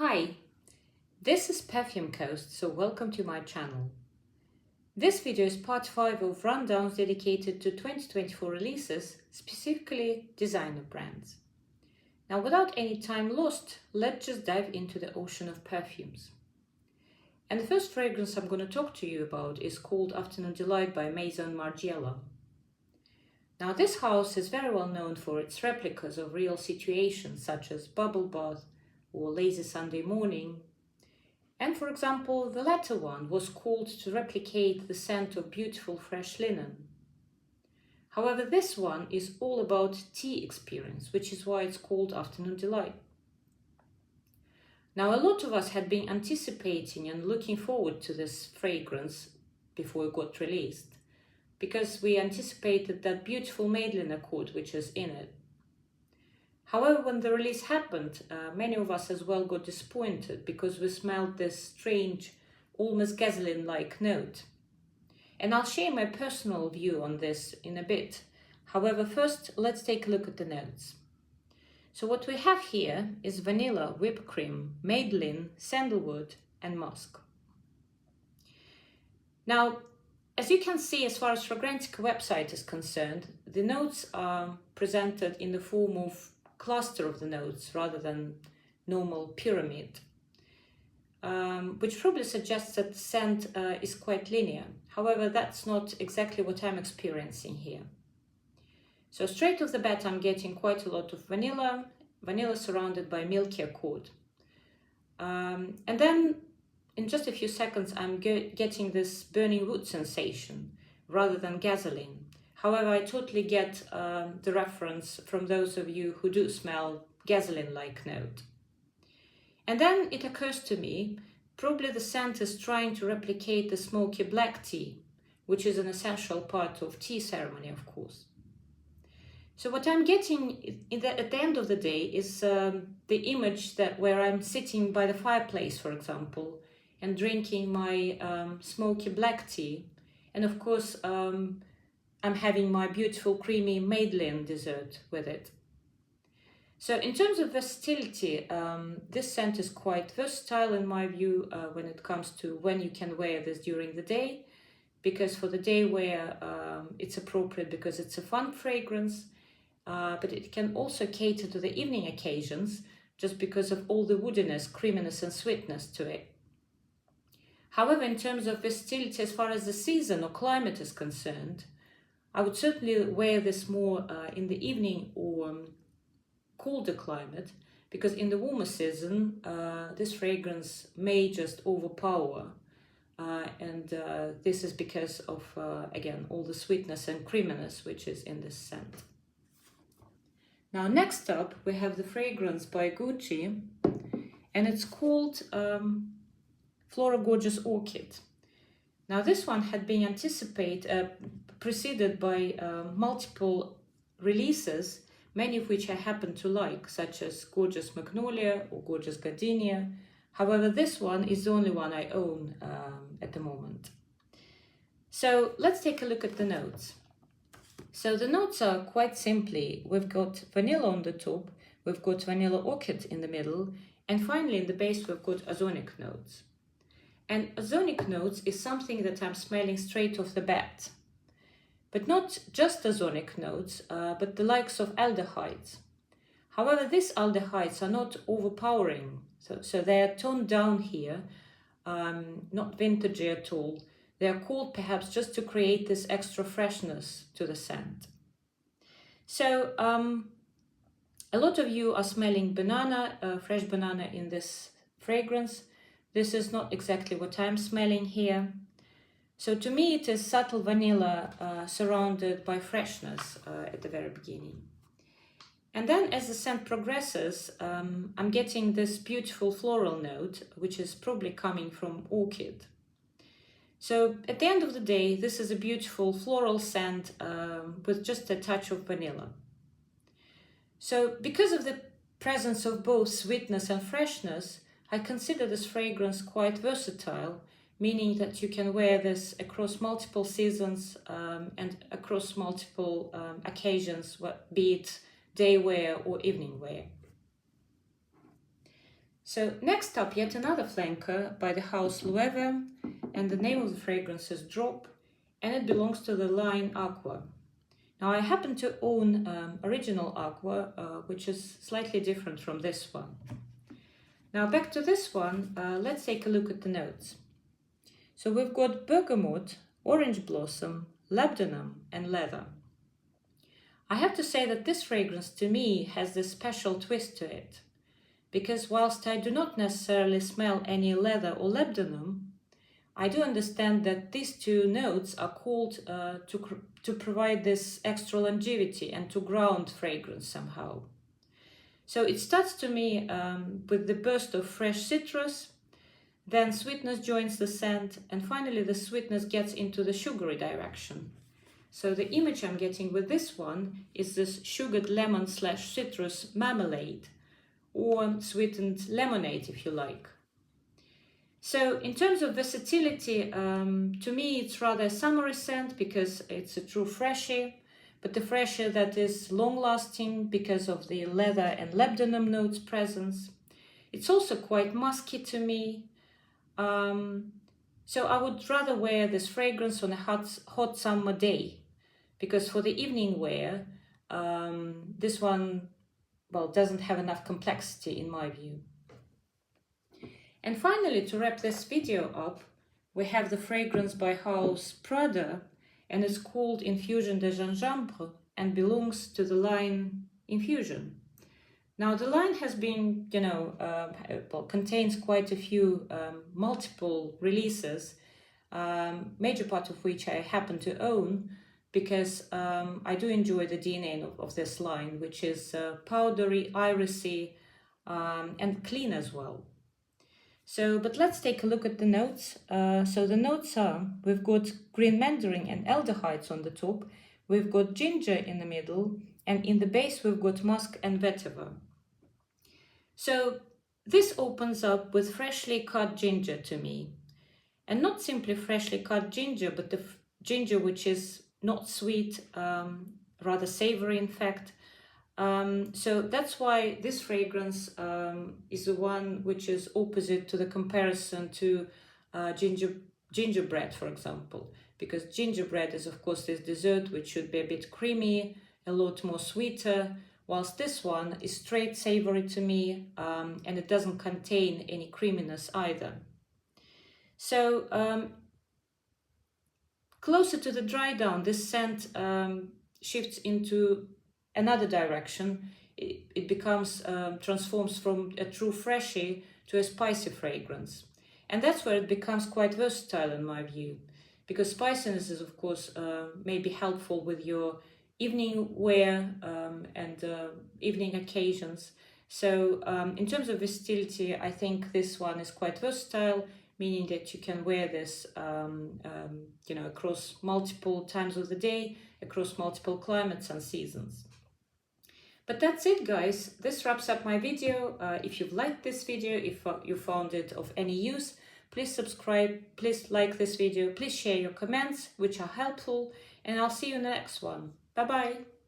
Hi, this is Perfume Coast, so welcome to my channel. This video is part 5 of rundowns dedicated to 2024 releases, specifically designer brands. Now, without any time lost, let's just dive into the ocean of perfumes. And the first fragrance I'm going to talk to you about is called Afternoon Delight by Maison Margiela. Now, this house is very well known for its replicas of real situations such as bubble bath or lazy Sunday morning. And for example, the latter one was called to replicate the scent of beautiful fresh linen. However, this one is all about tea experience, which is why it's called Afternoon Delight. Now, a lot of us had been anticipating and looking forward to this fragrance before it got released, because we anticipated that beautiful Madeline accord which is in it. However, when the release happened, many of us as well got disappointed because we smelled this strange, almost gasoline-like note. And I'll share my personal view on this in a bit. However, first, let's take a look at the notes. So what we have here is vanilla, whipped cream, Madeline, sandalwood, and musk. Now, as you can see, as far as Fragrantica website is concerned, the notes are presented in the form of cluster of the notes rather than normal pyramid, which probably suggests that the scent is quite linear. However, that's not exactly what I'm experiencing here. So straight off the bat, I'm getting quite a lot of vanilla surrounded by milky accord. And then in just a few seconds, I'm getting this burning wood sensation rather than gasoline. However, I totally get the reference from those of you who do smell gasoline-like note. And then it occurs to me, probably the scent is trying to replicate the smoky black tea, which is an essential part of tea ceremony, of course. So what I'm getting at the end of the day is the image where I'm sitting by the fireplace, for example, and drinking my smoky black tea. And of course, I'm having my beautiful creamy Madeline dessert with it. So in terms of versatility, this scent is quite versatile in my view when it comes to when you can wear this during the day, because for the day wear it's appropriate because it's a fun fragrance, but it can also cater to the evening occasions just because of all the woodiness, creaminess and sweetness to it. However, in terms of versatility as far as the season or climate is concerned, I would certainly wear this more in the evening or colder climate, because in the warmer season, this fragrance may just overpower. And this is because of, again, all the sweetness and creaminess which is in this scent. Now, next up, we have the fragrance by Gucci, and it's called Flora Gorgeous Orchid. Now, this one had been preceded by multiple releases, many of which I happen to like, such as Gorgeous Magnolia or Gorgeous Gardenia. However, this one is the only one I own at the moment. So let's take a look at the notes. So the notes are quite simply, we've got vanilla on the top, we've got vanilla orchid in the middle, and finally in the base we've got ozonic notes. And ozonic notes is something that I'm smelling straight off the bat. But not just ozonic notes, but the likes of aldehydes. However, these aldehydes are not overpowering, so they are toned down here, not vintagey at all. They are called perhaps just to create this extra freshness to the scent. So a lot of you are smelling banana, fresh banana in this fragrance. This is not exactly what I'm smelling here. So to me, it is subtle vanilla surrounded by freshness at the very beginning. And then as the scent progresses, I'm getting this beautiful floral note, which is probably coming from orchid. So at the end of the day, this is a beautiful floral scent with just a touch of vanilla. So because of the presence of both sweetness and freshness, I consider this fragrance quite versatile, meaning that you can wear this across multiple seasons and across multiple occasions, be it day wear or evening wear. So next up, yet another flanker by the house Loewe, and the name of the fragrance is Drop, and it belongs to the line Agua. Now I happen to own original Agua, which is slightly different from this one. Now back to this one, let's take a look at the notes. So we've got bergamot, orange blossom, labdanum and leather. I have to say that this fragrance to me has this special twist to it, because whilst I do not necessarily smell any leather or labdanum, I do understand that these two notes are called to provide this extra longevity and to ground fragrance somehow. So it starts to me with the burst of fresh citrus, then sweetness joins the scent, and finally the sweetness gets into the sugary direction. So the image I'm getting with this one is this sugared lemon / citrus marmalade, or sweetened lemonade if you like. So in terms of versatility, to me it's rather a summery scent because it's a true freshie, but the freshie that is long-lasting because of the leather and labdanum notes presence. It's also quite musky to me. So I would rather wear this fragrance on a hot summer day, because for the evening wear, this one, well, doesn't have enough complexity in my view. And finally, to wrap this video up, we have the fragrance by house Prada, and it's called Infusion de Gingembre and belongs to the line Infusion. Now the line has been, contains quite a few multiple releases, major part of which I happen to own, because I do enjoy the DNA of this line, which is powdery, irisy, and clean as well. So, but let's take a look at the notes. So the notes are, we've got green mandarin and aldehydes on the top, we've got ginger in the middle, and in the base we've got musk and vetiver. So this opens up with freshly cut ginger to me. And not simply freshly cut ginger, but the ginger which is not sweet, rather savory in fact. So that's why this fragrance is the one which is opposite to the comparison to gingerbread, for example, because gingerbread is of course this dessert which should be a bit creamy, a lot more sweeter, whilst this one is straight savory to me, and it doesn't contain any creaminess either. So closer to the dry down, this scent shifts into another direction. It becomes, transforms from a true freshie to a spicy fragrance. And that's where it becomes quite versatile in my view, because spiciness is of course may be helpful with your evening wear and evening occasions. So in terms of versatility, I think this one is quite versatile, meaning that you can wear this across multiple times of the day, across multiple climates and seasons. But that's it, guys. This wraps up my video. If you've liked this video, if you found it of any use, please subscribe, please like this video, please share your comments, which are helpful, and I'll see you in the next one. Bye-bye.